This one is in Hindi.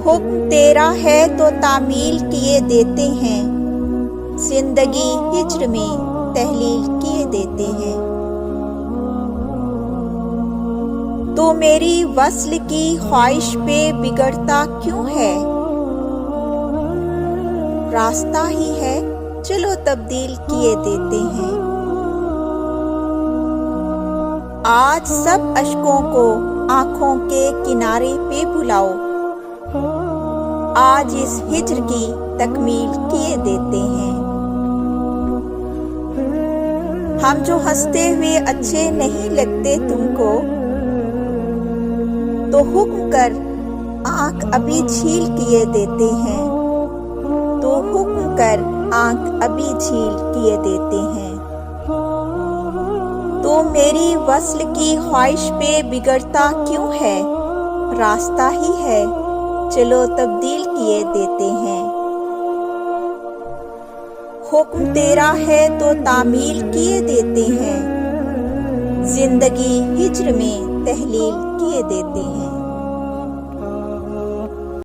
हुक्म तेरा है तो तामील किए देते हैं, जिंदगी हिज्र में तहलील किए देते हैं। तो मेरी वस्ल की ख्वाहिश पे बिगड़ता क्यों है, रास्ता ही है चलो तब्दील किए देते हैं। आज सब अश्कों को आंखों के किनारे पे बुलाओ, आज इस हिज्र की तकमील किए देते हैं। हम जो हंसते हुए अच्छे नहीं लगते तुमको, तो हुक्म कर आंख अभी झील किए देते हैं, तो हुक्म कर आंख अभी झील किए देते हैं। तो मेरी वस्ल की ख्वाहिश पे बिगड़ता क्यों है, रास्ता ही है चलो तब्दील किए देते हैं। हुक्म तेरा है तो तामील किए देते हैं, जिंदगी हिज्र में तहलील किए देते हैं।